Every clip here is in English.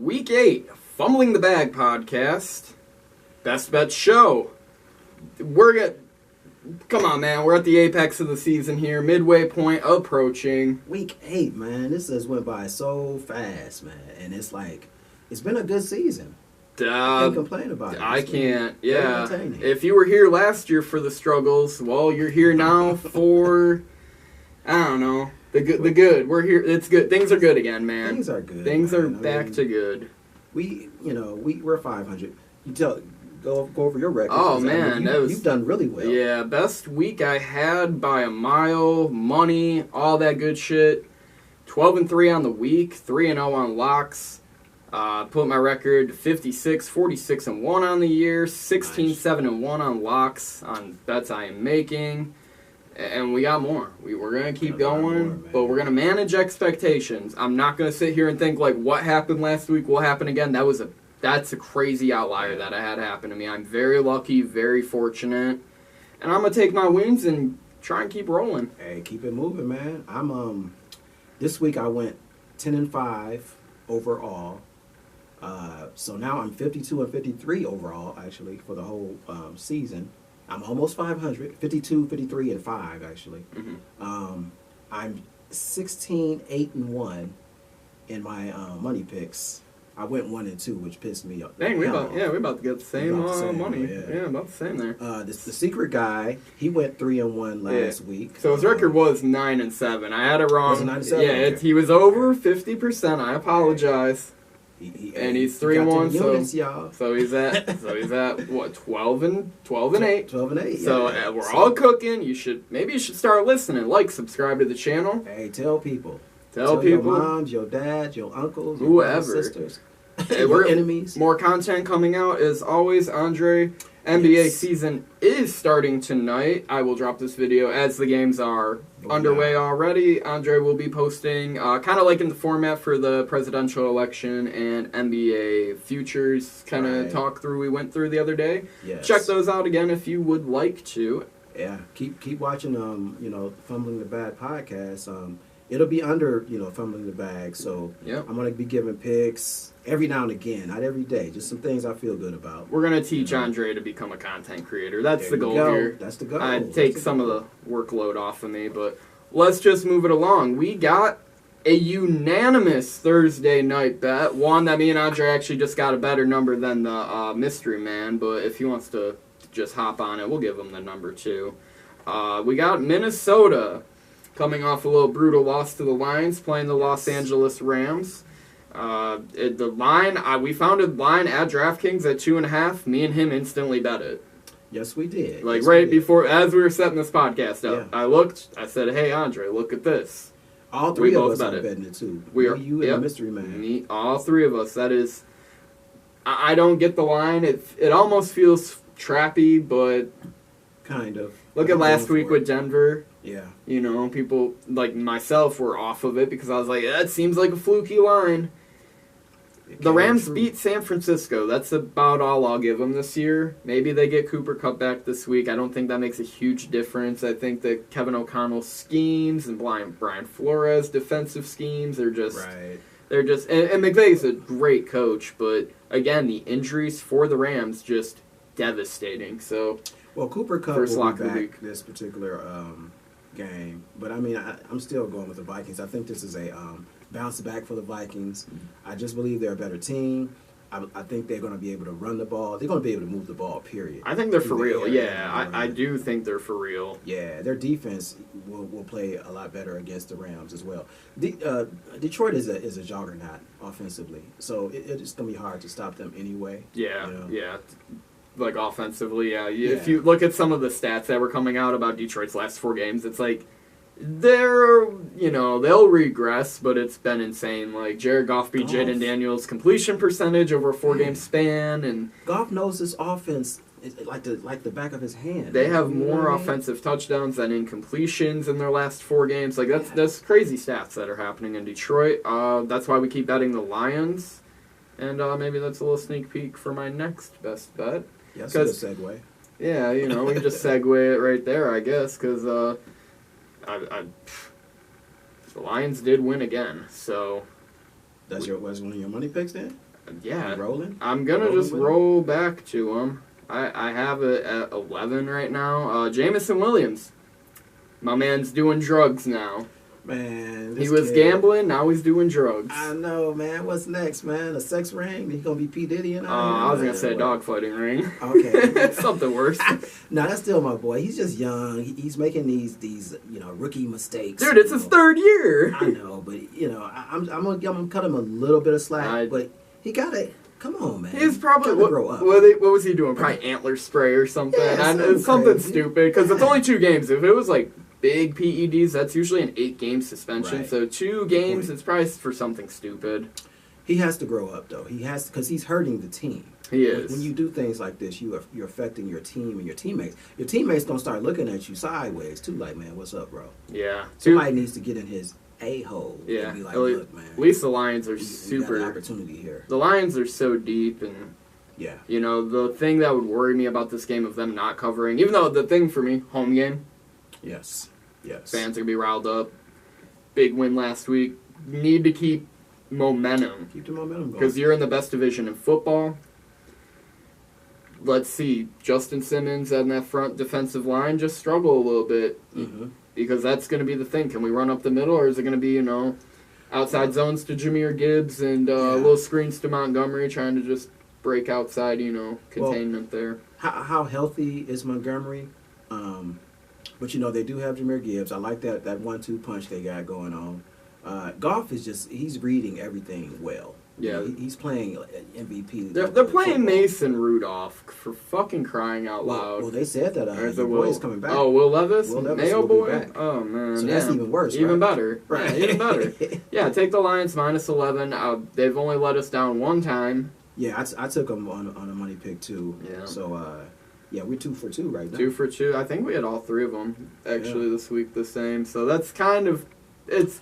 Week 8, Fumbling the Bag podcast. Best bet show. Come on, man. We're at the apex of the season here. Midway point approaching. Week 8, man. This has went by so fast, man. And it's like, it's been a good season. I can't complain about it. I can't. Yeah. If you were here last year for the struggles, well, you're here now for, I don't know, the good. We're here. It's good. Things are good again, man. Things are good. Things are back to good. We're 500. Go over your record. Oh, man. You've done really well. Yeah, best week I had by a mile, money, all that good shit. 12-3 on the week, 3-0 on locks. Put my record 56, 46-1 on the year, 16-7-1 on locks on bets I am making. And we got more. We're going to keep going, but we're going to manage expectations. I'm not going to sit here and think, like, what happened last week will happen again. That's a crazy outlier that I had happen to me. I'm very lucky, very fortunate. And I'm going to take my wins and try and keep rolling. Hey, keep it moving, man. This week I went 10-5 overall. So now I'm 52-53 overall, actually, for the whole season. I'm almost 500, 52, 53, and 5, actually. Mm-hmm. I'm 16-8-1 in my money picks. I went 1-2, which pissed me off. Dang, we're about to get the same money. Yeah, about the same there. The secret guy, he went 3-1 last week. So his record was 9-7. I had it wrong. Was it 9-7? Yeah, Okay. He was over 50%. I apologize. And he's 3-1, so he's at what, 12-8. 12-8. So we're all cooking. Maybe you should start listening. Like, subscribe to the channel. Hey, tell people. Tell people. Your moms, your dads, your uncles, whoever. Your sisters, your enemies. More content coming out as always. Andre, NBA season is starting tonight. I will drop this video as the games are underway already. Andre will be posting, kind of like in the format for the presidential election and NBA futures kind of talk through we went through the other day. Yes. Check those out again if you would like to. Yeah, keep watching. Fumbling the Bag podcast. It'll be under, Fumbling the Bag. So I'm going to be giving picks every now and again, not every day. Just some things I feel good about. We're going to teach Andre to become a content creator. That's the goal here. That's the goal. I'd take some of the workload off of me, but let's just move it along. We got a unanimous Thursday night bet. One that me and Andre actually just got a better number than the mystery man, but if he wants to just hop on it, we'll give him the number 2. We got Minnesota coming off a little brutal loss to the Lions, playing the Los Angeles Rams. We found a line at DraftKings at 2.5. Me and him instantly bet it. Yes, we did. Before, as we were setting this podcast up, I looked. I said, "Hey, Andre, look at this." All three of us are betting it too. You and the mystery man. Me, all three of us. That is, I don't get the line. It almost feels trappy, but kind of. Look at last week with Denver. Yeah. People like myself were off of it because I was like, that seems like a fluky line. The Rams beat San Francisco. That's about all I'll give them this year. Maybe they get Cooper Kupp back this week. I don't think that makes a huge difference. I think that Kevin O'Connell's schemes and Brian Flores' defensive schemes are just... Right. They're just... And McVay's a great coach, but again, the injuries for the Rams just devastating. So... Well, Cooper Kupp will be back this particular game. But, I'm still going with the Vikings. I think this is a bounce back for the Vikings. I just believe they're a better team. I think they're going to be able to run the ball. They're going to be able to move the ball, period. I think they're for real. I do think they're for real. Yeah, their defense will play a lot better against the Rams as well. Detroit is a juggernaut offensively. So it's going to be hard to stop them anyway. Yeah. Like offensively, If you look at some of the stats that were coming out about Detroit's last 4 games, it's like they'll regress, but it's been insane. Like Jared Goff beat Jaden Daniels' completion percentage over a 4-game span, and Goff knows this offense like the back of his hand. They have more offensive touchdowns than incompletions in their last 4 games. Like that's crazy stats that are happening in Detroit. That's why we keep betting the Lions, and maybe that's a little sneak peek for my next best bet. Yeah, that's a good segue. Yeah, we can just segue it right there, I guess, because the Lions did win again. So was one of your money picks then? Yeah. Rolling? I'm going to just roll back to him. I have it at 11 right now. Jamison Williams. My man's doing drugs now. Man, he was gambling, now he's doing drugs. I know, man. What's next, man? A sex ring? He gonna be P. Diddy and I was gonna say a dogfighting ring. Okay, something worse. No, that's still my boy. He's just young. He's making these rookie mistakes. Dude, it's his third year. I know, but I'm gonna cut him a little bit of slack. But he gotta. Come on, man. He's probably grow up. What was he doing? Probably antler spray or something. Yeah, something stupid because it's only 2 games. If it was like big PEDs, that's usually an 8-game suspension. Right. So 2 games, it's probably for something stupid. He has to grow up, though. He has to, because he's hurting the team. He is. When you do things like this, you're affecting your team and your teammates. Your teammates gonna start looking at you sideways too, like, man, what's up, bro? Yeah. Somebody needs to get in his a-hole. Yeah. And be like, look, man. At least the Lions are super. We got an opportunity here. The Lions are so deep, and yeah. The thing that would worry me about this game of them not covering, even though the thing for me, home game. Yes. Yes. Fans are going to be riled up. Big win last week. Need to keep momentum. Keep the momentum going. Because you're in the best division in football. Let's see. Justin Simmons and that front defensive line just struggle a little bit. Mm-hmm. Because that's going to be the thing. Can we run up the middle, or is it going to be, outside zones to Jahmyr Gibbs and little screens to Montgomery trying to just break outside, containment there. How healthy is Montgomery? But they do have Jahmyr Gibbs. I like that 1-2 punch they got going on. Goff is he's reading everything well. Yeah, he's playing MVP. They're playing football. Mason Rudolph for fucking crying out loud. Well, they said that the boy's coming back. Oh, Will Levis, Mayo boy. Back. Oh man, so that's even worse. Even right? better. Right. Yeah, even better. Yeah, take the Lions -11. They've only let us down 1 time. Yeah, I took them on a money pick too. Yeah. So. Yeah, we're 2 for 2 right now. 2 for 2. I think we had all 3 of them actually this week the same. So that's kind of it's.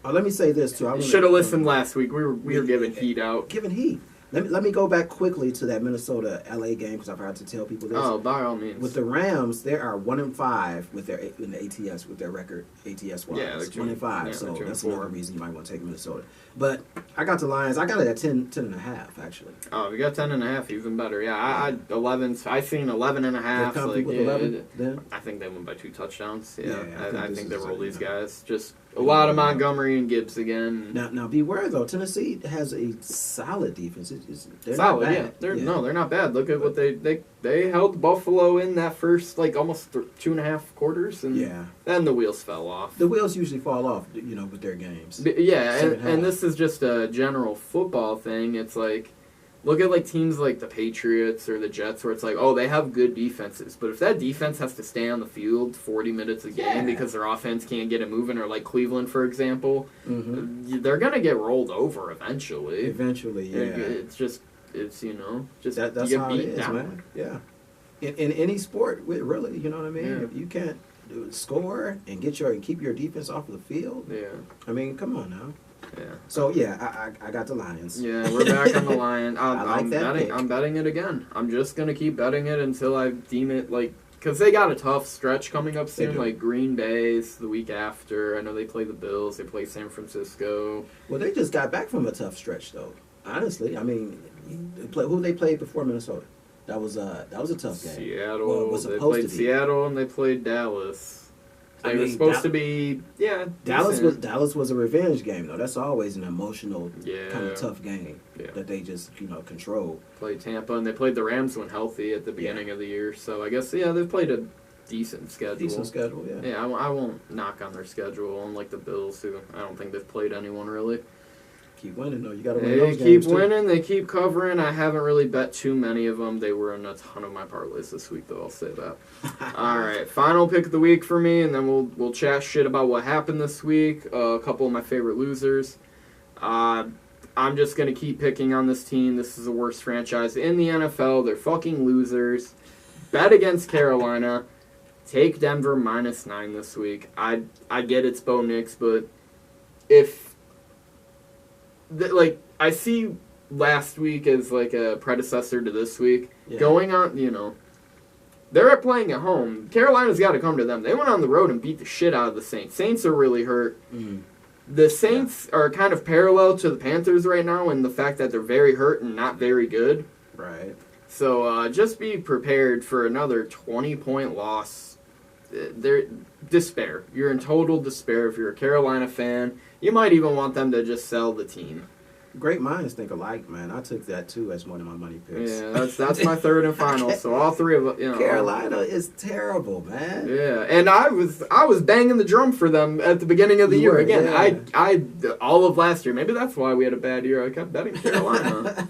Let me say this too. Should have listened last week. We were giving heat out. Giving heat. Let me go back quickly to that Minnesota-LA game because I forgot to tell people this. Oh, by all means. With the Rams, they are 1-5 with their in the ATS with their record ATS wise. Yeah, 1-5. Yeah, so that's another reason you might want to take Minnesota. But I got the Lions. I got it at 10.5 actually. Oh, we got 10.5, even better. Yeah, I 11. I seen 11.5. Like, with 11, I think they won by 2 touchdowns. Yeah, I think they roll these guys. Just a lot of Montgomery and Gibbs again. Now beware though. Tennessee has a solid defense. They're solid, not bad. They're not bad. Look at what they held Buffalo in that first almost 2.5 quarters, and then the wheels fell off. The wheels usually fall off, with their games. And this is just a general football thing. It's like, look at teams like the Patriots or the Jets, where it's like, oh, they have good defenses, but if that defense has to stay on the field 40 minutes a game because their offense can't get it moving, or like Cleveland, for example, they're gonna get rolled over eventually. It's just that's you get how beat it is, down. man. Yeah, in any sport, really, you know what I mean. Yeah. If you can't score and keep your defense off of the field, I mean, come on now. Yeah. So I got the Lions. Yeah, we're back on the Lions. I'm betting it again. I'm just gonna keep betting it until I deem it because they got a tough stretch coming up soon. Like Green Bay's the week after. I know they play the Bills. They play San Francisco. Well, they just got back from a tough stretch though. Honestly, I mean, who they played before Minnesota? That was a tough game. Seattle. They played Seattle and they played Dallas. They were supposed to be, Dallas was a revenge game, though. That's always an emotional, kind of tough game that they just, control. Played Tampa, and they played the Rams when healthy at the beginning of the year. So I guess, they've played a decent schedule. Yeah, I won't knock on their schedule, unlike the Bills, who I don't think they've played anyone really. Keep winning, though. You got to win those games, They keep winning. They keep covering. I haven't really bet too many of them. They were in a ton of my parlays this week, though. I'll say that. All right, final pick of the week for me, and then we'll chat shit about what happened this week. A couple of my favorite losers. I'm just gonna keep picking on this team. This is the worst franchise in the NFL. They're fucking losers. Bet against Carolina. Take Denver -9 this week. I get it's Bo Nix, but if I see last week as a predecessor to this week. Going on, they're playing at home. Carolina's got to come to them. They went on the road and beat the shit out of the Saints. Saints are really hurt. The Saints are kind of parallel to the Panthers right now in the fact that they're very hurt and not very good. Right. So just be prepared for another 20-point loss. Despair. You're in total despair if you're a Carolina fan. You might even want them to just sell the team. Great minds think alike, man. I took that too as one of my money picks. Yeah, that's my third and final. So all three of us, Carolina is terrible, man. Yeah, and I was banging the drum for them at the beginning of the year. Again, yeah. I all of last year. Maybe that's why we had a bad year. I kept betting Carolina.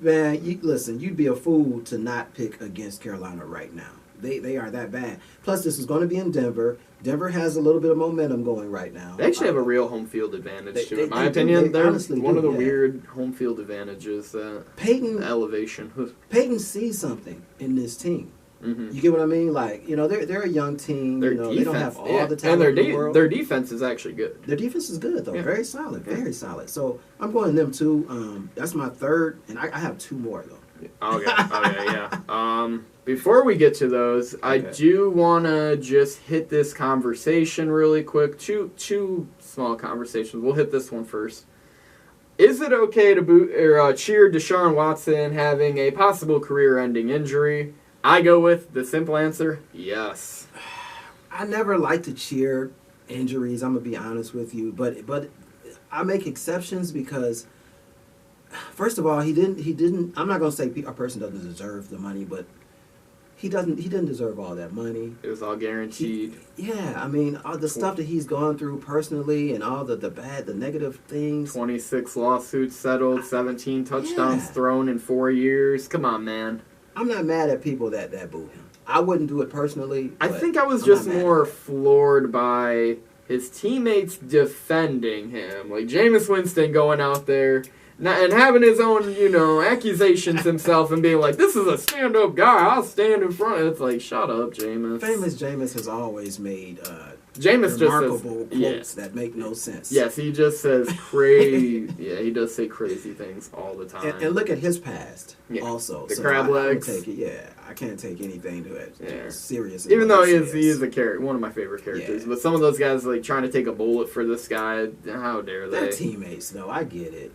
Man, listen, you'd be a fool to not pick against Carolina right now. They are that bad. Plus, this is going to be in Denver. Denver has a little bit of momentum going right now. They actually have a real home field advantage, too. In my opinion, they're one of the weird home field advantages. Elevation. Peyton sees something in this team. Mm-hmm. You get what I mean? Like, they're a young team. Their defense, they don't have all the talent and in the world. Their defense is actually good. Their defense is good, though. Yeah. Very solid. Very solid. So, I'm going them, too. That's my third, and I have two more, though. Okay. Yeah. Before we get to those, I do want to just hit this conversation really quick. Two small conversations. We'll hit this one first. Is it okay to cheer Deshaun Watson having a possible career-ending injury? I go with the simple answer, yes. I never like to cheer injuries, I'm going to be honest with you, but I make exceptions because first of all, he didn't I'm not going to say a person doesn't deserve the money, but he didn't deserve all that money. It was all guaranteed. I mean, all the stuff that he's gone through personally and all the negative things. 26 lawsuits settled, 17 touchdowns thrown in 4 years. Come on, man. I'm not mad at people that boo him. I wouldn't do it personally. I think I was just more floored by his teammates defending him. Like Jameis Winston going out there and having his own, accusations himself and being like, this is a stand-up guy. I'll stand in front. It's like, shut up, Jameis. Famous Jameis has always made remarkable quotes that make no sense. Yes, he just says crazy. He does say crazy things all the time. And look at his past also. The crab legs. I can't take anything to it serious. Even though he is a character, one of my favorite characters. But some of those guys like trying to take a bullet for this guy. How dare they? They're teammates, though. I get it,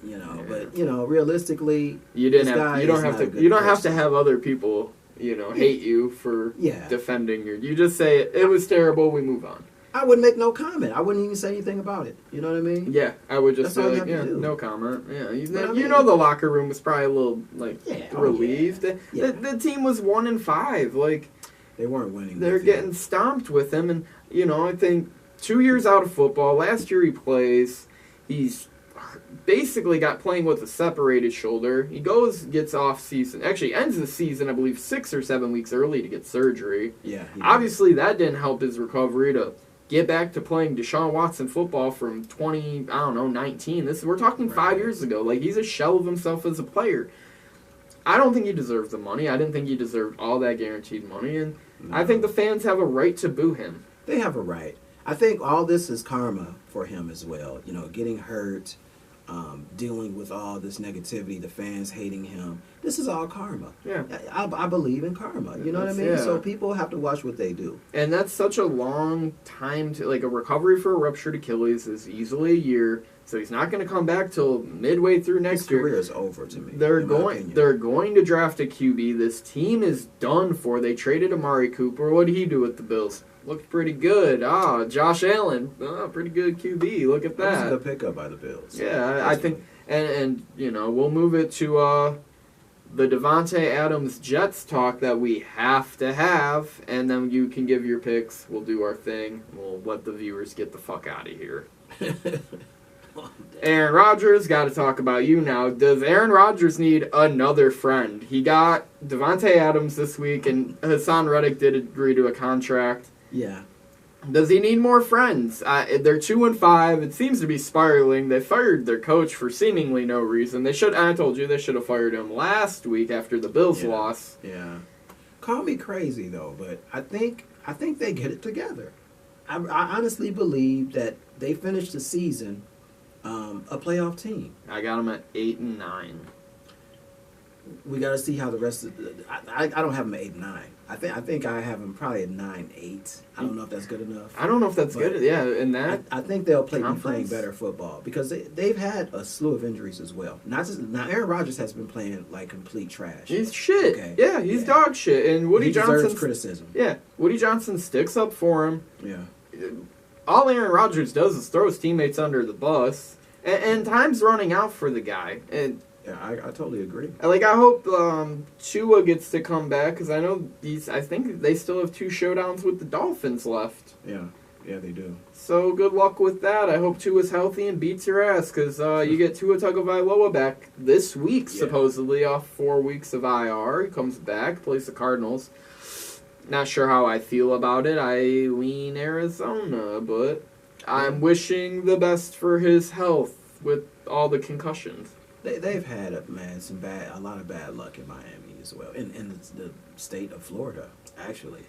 But realistically, you don't have to have other people, hate you for defending you just say it was terrible. We move on. I would make no comment. I wouldn't even say anything about it. You know what I mean? Yeah, I would just say no comment. Yeah, the locker room was probably a little relieved. The team was 1-5. Like they weren't winning. They're getting stomped with him, and I think 2 years out of football. Last year he plays. He's basically got playing with a separated shoulder. He gets off season. Actually, ends the season, I believe, 6 or 7 weeks early to get surgery. Yeah. Obviously, that didn't help his recovery to get back to playing Deshaun Watson football from 19. We're talking 5 years ago. Like, he's a shell of himself as a player. I don't think he deserves the money. I didn't think he deserved all that guaranteed money, and I think the fans have a right to boo him. They have a right. I think all this is karma for him as well. Getting hurt, dealing with all this negativity, the fans hating him. This is all karma. Yeah. I believe in karma. You know what I mean? Yeah. So people have to watch what they do. And that's such a long time to, a recovery for a ruptured Achilles is easily a year. So he's not going to come back till midway through next year. His career is over to me. They're going to draft a QB. This team is done for. They traded Amari Cooper. What did he do with the Bills? Looked pretty good. Josh Allen. Pretty good QB. Look at that. That was a good pickup by the Bills. Yeah, I think, and we'll move it to the Devontae Adams Jets talk that we have to have, and then you can give your picks. We'll do our thing. We'll let the viewers get the fuck out of here. Aaron Rodgers, got to talk about you now. Does Aaron Rodgers need another friend? He got Devontae Adams this week, and Hassan Reddick did agree to a contract. Yeah. Does he need more friends? They're 2-5. It seems to be spiraling. They fired their coach for seemingly no reason. I told you they should have fired him last week after the Bills loss. Yeah. Call me crazy though, but I think they get it together. I honestly believe that they finished the season a playoff team. I got them at 8-9. we got to see how the rest of. I don't have him at 8-9. I think I have him probably at 9-8. I don't know if that's good enough. I don't know if that's good. Yeah, in that. I think they'll be playing conference? better football because they've had a slew of injuries as well. Now Aaron Rodgers has been playing like complete trash. He's shit. Okay. Yeah, he's dog shit. And Woody he deserves Johnson criticism. Yeah, Woody Johnson sticks up for him. Yeah. All Aaron Rodgers does is throw his teammates under the bus, and time's running out for the guy. And Yeah, I totally agree. like, I hope Tua gets to come back because I know I think they still have 2 showdowns with the Dolphins left. Yeah, they do. So good luck with that. I hope Tua's healthy and beats your ass because you get Tua Tagovailoa back this week, supposedly off 4 weeks of IR. He comes back, plays the Cardinals. Not sure how I feel about it. I lean Arizona, but I'm wishing the best for his health with all the concussions. They've had a lot of bad luck in Miami as well, in the state of Florida, actually.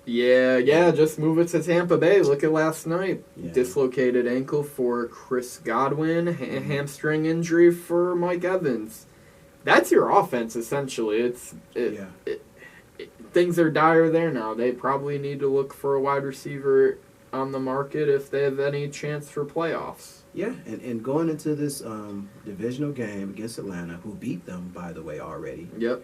Yeah. Just move it to Tampa Bay. Look at last night. Yeah. Dislocated ankle for Chris Godwin, hamstring injury for Mike Evans. That's your offense essentially. Things are dire there now. They probably need to look for a wide receiver on the market if they have any chance for playoffs. Yeah, and going into this divisional game against Atlanta, who beat them, by the way, already. Yep.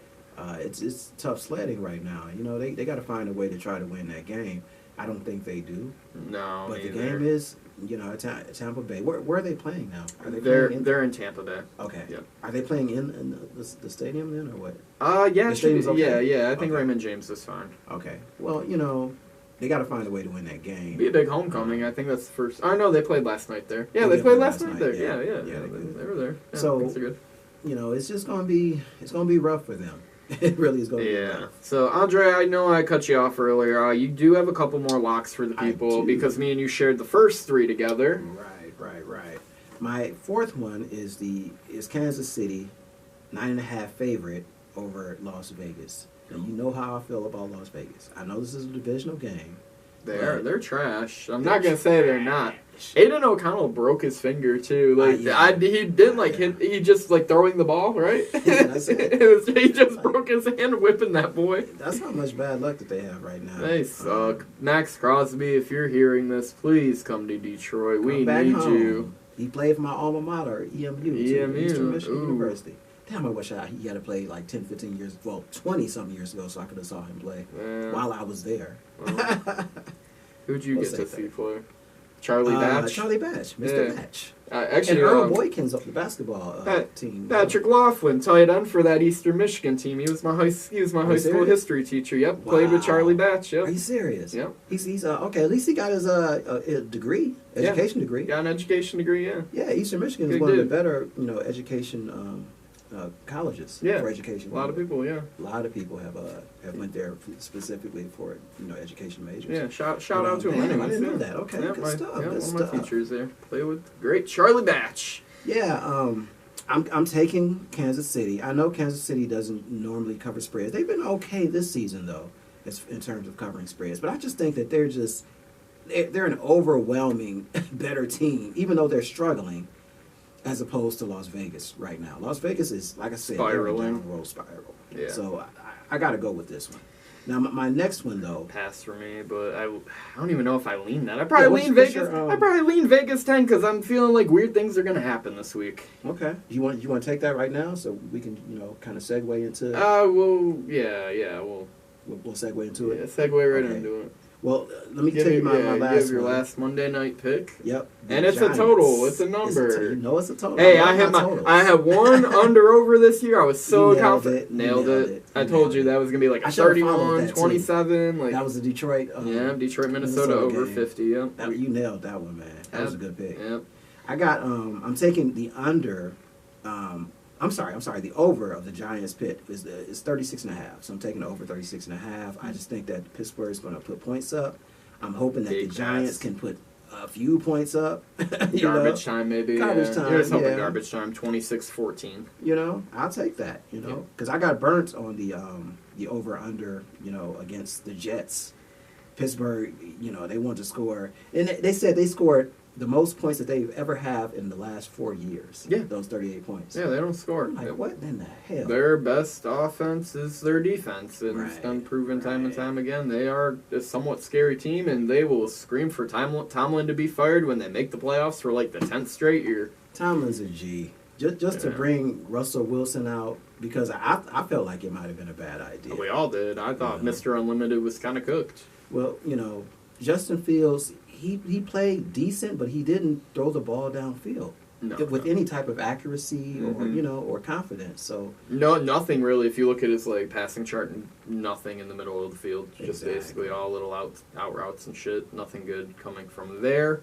It's tough sledding right now. They got to find a way to try to win that game. I don't think they do. No, but neither. the game is, Tampa Bay. Where are they playing now? Are they they're in Tampa Bay. Okay. Yep. Are they playing in the stadium then, or what? Yeah, The stadium's okay? yeah. I think Okay. Raymond James is fine. Okay. Well, they got to find a way to win that game. Be a big homecoming. I think that's the first. Oh no, they played last night there. Yeah, They they played played last last night night, there. yeah. Yeah, they were there. Yeah, So, things are good. It's just gonna be rough for them. It really is gonna be Yeah. rough. So Andre, I know I cut you off earlier. You do have a couple more locks for the I people do. because me and you shared the first 3 together. Right. My fourth one is Kansas City, 9.5 favorite over Las Vegas. And you know how I feel about Las Vegas. I know this is a divisional game. They're trash. I'm not gonna say they're not. Aiden O'Connell broke his finger too. He did he just throwing the ball, right? That's it. He just broke his hand whipping that boy. That's how much bad luck that they have right now. They suck. Max Crosby, if you're hearing this, please come to Detroit. We Come back need home. you. He played for my alma mater, EMU, too, EMU, Eastern Michigan ooh. University. Damn, I wish he had to play 10, 15 years, 20-something years ago so I could have saw him play while I was there. Well, who'd you We'll get to say see that. play? Charlie Batch? Charlie Batch, Mr. Yeah. Batch. Actually, And Earl Boykins of the basketball team. Patrick Laughlin, tight end for that Eastern Michigan team. He was my high school serious? history teacher. Yep, played with Wow. Charlie Batch. Yep. Are you serious? Yep. He's okay. At least he got his degree, education degree. Got an education degree. Yeah. Yeah, Eastern Michigan is Good one of dude. the better education colleges Yeah. for education. A lot of people. Yeah. A lot of people have went there specifically for education majors. Yeah. Shout out to him. Man, I anyways, didn't know yeah. that. Okay, Yeah, good my, stuff. Yeah, Good one stuff. of my teachers there. Play with great Charlie Batch. Yeah, I'm taking Kansas City. I know Kansas City doesn't normally cover spreads. They've been okay this season though, in terms of covering spreads. But I just think that they're an overwhelming better team, even though they're struggling, as opposed to Las Vegas right now. Las Vegas is, like I said, they're a Spiraling. downward spiral. Yeah. So I got to go with this one. Now my next one though. Pass for me, but I don't even know if I lean that. I probably what's lean Vegas. your, I probably lean Vegas 10 because I'm feeling like weird things are gonna happen this week. Okay. You want to take that right now so we can kind of segue into. Well, yeah, We'll segue into it. segue right Okay. into it. Well, let me tell you my you last have your one. last Monday night pick. Yep. And the it's a Giants. total. It's a You number. know it's a total. Hey, love I had totals. I had one under over this year. I was so You nailed confident. it. You Nailed nailed it. it. I You told nailed you it. that was gonna be like I a should've followed 31, that, too. 27. Like That was the Detroit. Detroit, Minnesota Minnesota over game. 50. Yep. You nailed that one, man. That was a Yep. good pick. Yep. I got. I'm taking the under. I'm sorry. The over of the Giants pit is 36.5. So I'm taking the over 36.5. I just think that Pittsburgh is going to put points up. I'm hoping that Big the Giants pass. can put a few points up. Garbage time, maybe. Garbage time, You're just hoping yeah. garbage time. 26-14. I'll take that. Because I got burnt on the over under. Against the Jets. Pittsburgh. They want to score, and they said they scored the most points that they've ever have in the last 4 years. Yeah. Those 38 points. Yeah, they don't score. I'm like, what in the hell? Their best offense is their defense, and it's Right, been proven time and time again. They are a somewhat scary team, and they will scream for Tomlin to be fired when they make the playoffs for like the 10th straight year. Tomlin's a G. Just to bring Russell Wilson out, because I felt like it might have been a bad idea. We all did. I thought Mr. Unlimited was kind of cooked. Well, Justin Fields, he played decent, but he didn't throw the ball downfield with any type of accuracy or confidence. So nothing really. If you look at his like passing chart, nothing in the middle of the field. Just basically all little out routes and shit. Nothing good coming from there.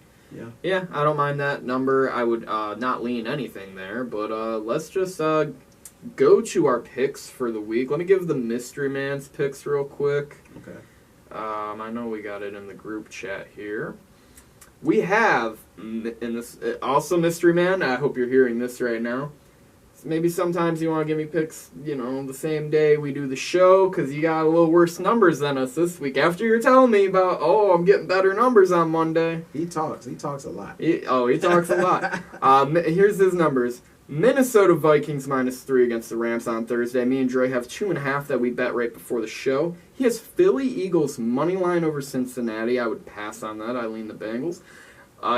Yeah, I don't mind that number. I would not lean anything there, but let's just go to our picks for the week. Let me give the Mystery Man's picks real quick. Okay. I know we got it in the group chat here. We have, in this also Mystery Man, I hope you're hearing this right now. Maybe sometimes you want to give me picks, the same day we do the show, because you got a little worse numbers than us this week. After you're telling me about, I'm getting better numbers on Monday. He talks a lot. He talks a lot. Here's his numbers. Minnesota Vikings -3 against the Rams on Thursday. Me and Dre have 2.5 that we bet right before the show. He has Philly Eagles money line over Cincinnati. I would pass on that. I lean the Bengals.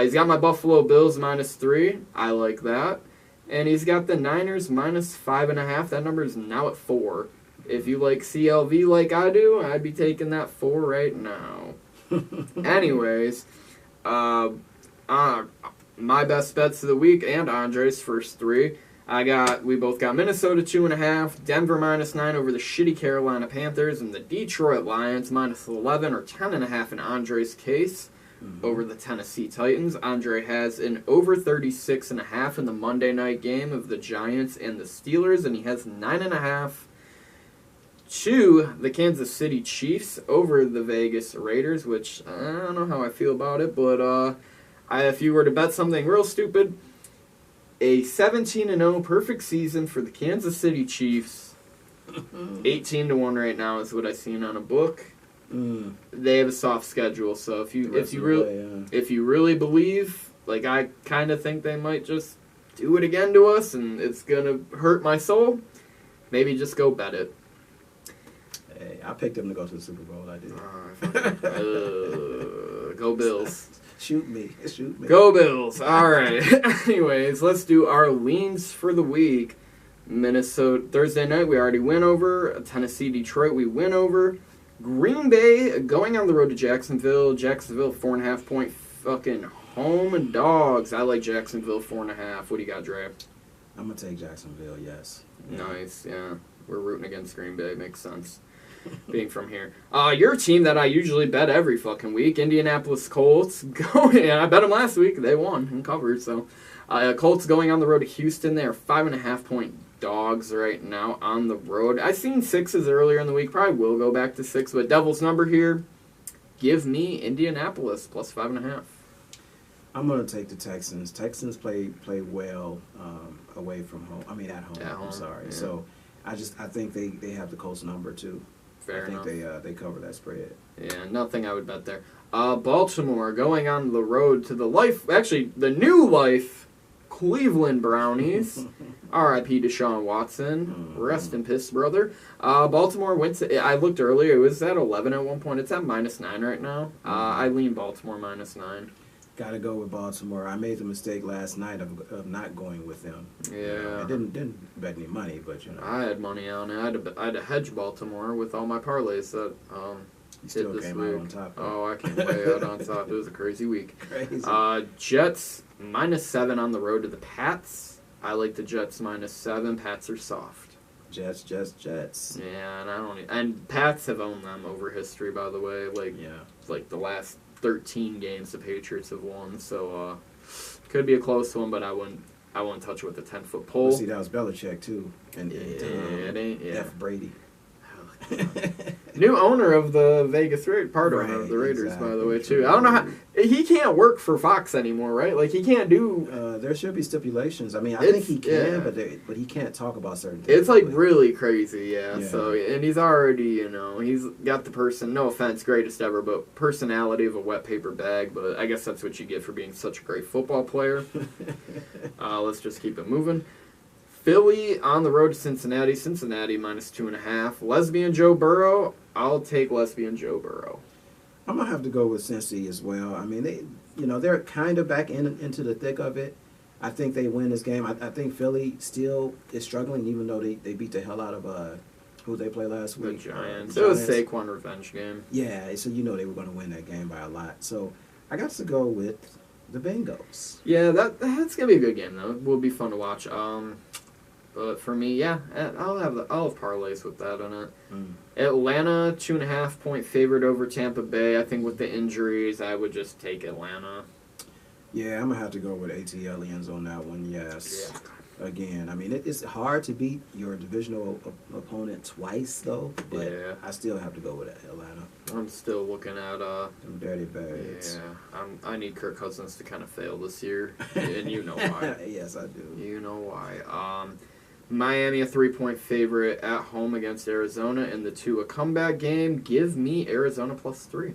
He's got my Buffalo Bills -3. I like that. And he's got the Niners -5.5. That number is now at 4. If you like CLV like I do, I'd be taking that 4 right now. Anyways, my best bets of the week and Andre's first 3. We both got Minnesota 2.5, Denver -9 over the shitty Carolina Panthers, and the Detroit Lions -11 or 10.5 in Andre's case over the Tennessee Titans. Andre has an over 36.5 in the Monday night game of the Giants and the Steelers, and he has 9.5 to the Kansas City Chiefs over the Vegas Raiders, which I don't know how I feel about it, but if you were to bet something real stupid, a 17-0 perfect season for the Kansas City Chiefs, 18-1 right now is what I've seen on a book. They have a soft schedule, so if you really believe, like I kind of think they might just do it again to us, and it's gonna hurt my soul, maybe just go bet it. Hey, I picked them to go to the Super Bowl. I did. Go Bills. Shoot me. Go Bills. All right. Anyways, let's do our leans for the week. Minnesota, Thursday night, we already went over. Tennessee, Detroit, we went over. Green Bay going on the road to Jacksonville. Jacksonville, 4.5 point fucking home dogs. I like Jacksonville, 4.5. What do you got, Dre? I'm going to take Jacksonville, yes. Nice, yeah. We're rooting against Green Bay. Makes sense. Being from here. Your team that I usually bet every fucking week, Indianapolis Colts. And I bet them last week. They won and covered. So, Colts going on the road to Houston. They are 5.5 point dogs right now on the road. I've seen 6s earlier in the week. Probably will go back to 6. But Devil's number here, give me Indianapolis plus 5.5. I'm going to take the Texans. Texans play well away from home. I mean, at home. I'm sorry. Yeah. So, I think they have the Colts number too. Fair enough. I think they cover that spread. Yeah, nothing I would bet there. Baltimore going on the road to the new life, Cleveland Brownies. R.I.P. Deshaun Watson. Rest in peace, brother. Baltimore went to, I looked earlier, it was at 11 at one point. It's at -9 right now. I lean Baltimore -9. Got to go with Baltimore. I made the mistake last night of not going with them. Yeah. I didn't bet any money, but I had money on it. I had to hedge Baltimore with all my parlays that you still hit this came week. out on top. Oh, I came way out on top. It was a crazy week. Crazy. Jets -7 on the road to the Pats. I like the Jets -7. Pats are soft. Jets. Yeah, and Pats have owned them over history, by the way. Like the last 13 games the Patriots have won, so could be a close one, but I wouldn't touch it with a 10-foot pole. See, that was Belichick too, and it ain't. Yeah. F. Brady. New owner of the Vegas Raiders, part owner of the Raiders, by the way, too. I don't know how he can't work for Fox anymore, right? Like he can't do. There should be stipulations. I mean, I think he can, but he can't talk about certain things. It's like really crazy, yeah. So and he's already, he's got the person. No offense, greatest ever, but personality of a wet paper bag. But I guess that's what you get for being such a great football player. Let's just keep it moving. Philly on the road to Cincinnati. Cincinnati -2.5. Lesbian Joe Burrow. I'll take lesbian Joe Burrow. I'm gonna have to go with Cincy as well. I mean, they're kind of back into the thick of it. I think they win this game. I think Philly still is struggling, even though they beat the hell out of who they played last week. The Giants. It was Saquon revenge game. Yeah, so they were going to win that game by a lot. So I got to go with the Bengals. Yeah, that's gonna be a good game though. It will be fun to watch. But for me, yeah, I'll have parlays with that on it. Atlanta 2.5-point favorite over Tampa Bay. I think with the injuries, I would just take Atlanta. Yeah, I'm gonna have to go with ATLians on that one. Yes. Yeah. Again, I mean it's hard to beat your divisional opponent twice though, but I still have to go with Atlanta. I'm still looking at them dirty birds. Yeah, I need Kirk Cousins to kind of fail this year, and you know why. Yes, I do. You know why. Miami, a 3-point favorite at home against Arizona in the Tua comeback game. Give me Arizona +3.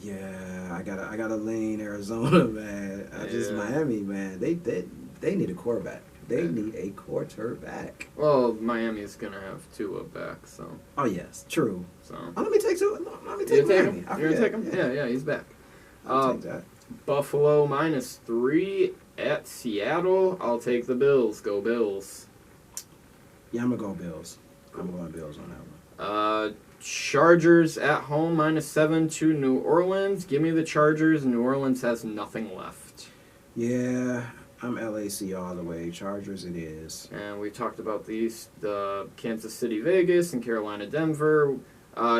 Yeah, I gotta lean Arizona, man. Miami, man. They need a quarterback. They need a quarterback. Well, Miami's gonna have Tua back, so. Oh yes, true. So. Let me take Miami. You're gonna take him? Yeah, he's back. I'll take that. Buffalo -3 at Seattle. I'll take the Bills. Go Bills. Yeah, I'm gonna go Bills. I'm going Bills on that one. Chargers at home -7 to New Orleans. Give me the Chargers. New Orleans has nothing left. Yeah, I'm LAC all the way. Chargers it is. And we talked about the Kansas City, Vegas, and Carolina, Denver.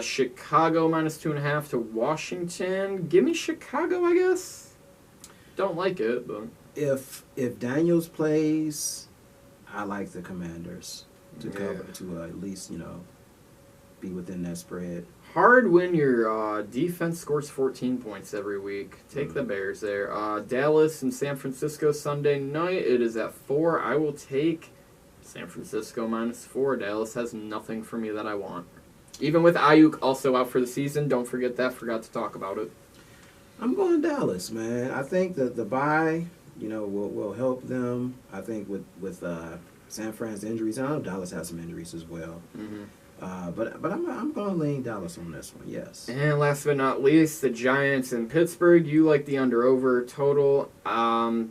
Chicago -2.5 to Washington. Give me Chicago, I guess. Don't like it, but if Daniels plays, I like the Commanders to cover to at least be within that spread. Hard when your defense scores 14 points every week. Take the Bears there. Dallas and San Francisco Sunday night. It is at 4. I will take San Francisco -4. Dallas has nothing for me that I want. Even with Ayuk also out for the season. Don't forget that. Forgot to talk about it. I'm going Dallas, man. I think that the bye, will help them. I think with San Fran's injuries, I know Dallas has some injuries as well. Mm-hmm. But I'm going to lean Dallas on this one, yes. And last but not least, the Giants in Pittsburgh. You like the under-over total.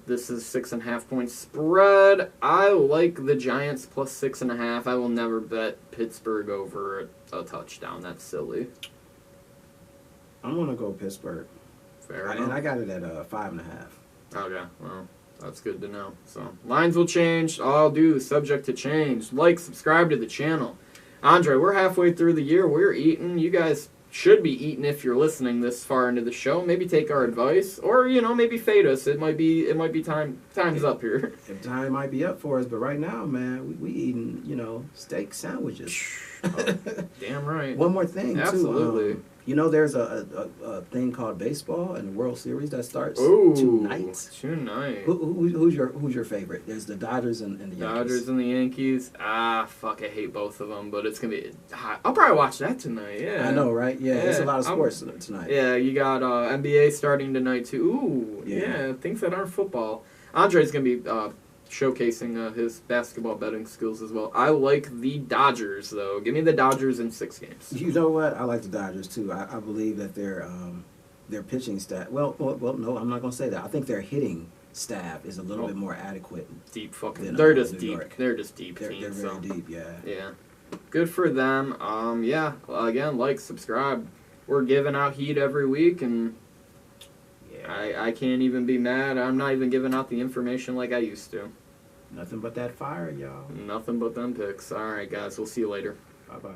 This is 6.5-point spread. I like the Giants +6.5. I will never bet Pittsburgh over a touchdown. That's silly. I'm going to go Pittsburgh. Fair enough. And I got it at 5.5. Okay, well, that's good to know. So, lines will change. All due, subject to change. Like, subscribe to the channel. Andre, we're halfway through the year. We're eating. You guys should be eating if you're listening this far into the show. Maybe take our advice, or maybe fade us. It might be time's up here. If time might be up for us, but right now, man, we eating steak sandwiches. Oh, damn right. One more thing, absolutely. too. There's a thing called baseball and the World Series that starts tonight. Who's your favorite? There's the Dodgers and the Yankees. Dodgers and the Yankees. Fuck, I hate both of them, but it's gonna be hot. I'll probably watch that tonight. Yeah, I know, right? Yeah, it's a lot of sports tonight. Yeah, you got NBA starting tonight too. Ooh, yeah, things that aren't football. Andre's gonna be showcasing his basketball betting skills as well. I like the Dodgers, though. Give me the Dodgers in 6 games. You know what? I like the Dodgers, too. I believe that their pitching staff... Well, no, I'm not going to say that. I think their hitting staff is a little bit more adequate. Deep fucking... They're just deep. York. They're just deep They're teams. very deep, yeah. Yeah. Good for them. Yeah. Again, like, subscribe. We're giving out heat every week, and... I can't even be mad. I'm not even giving out the information like I used to. Nothing but that fire, y'all. Nothing but them picks. All right, guys. We'll see you later. Bye-bye.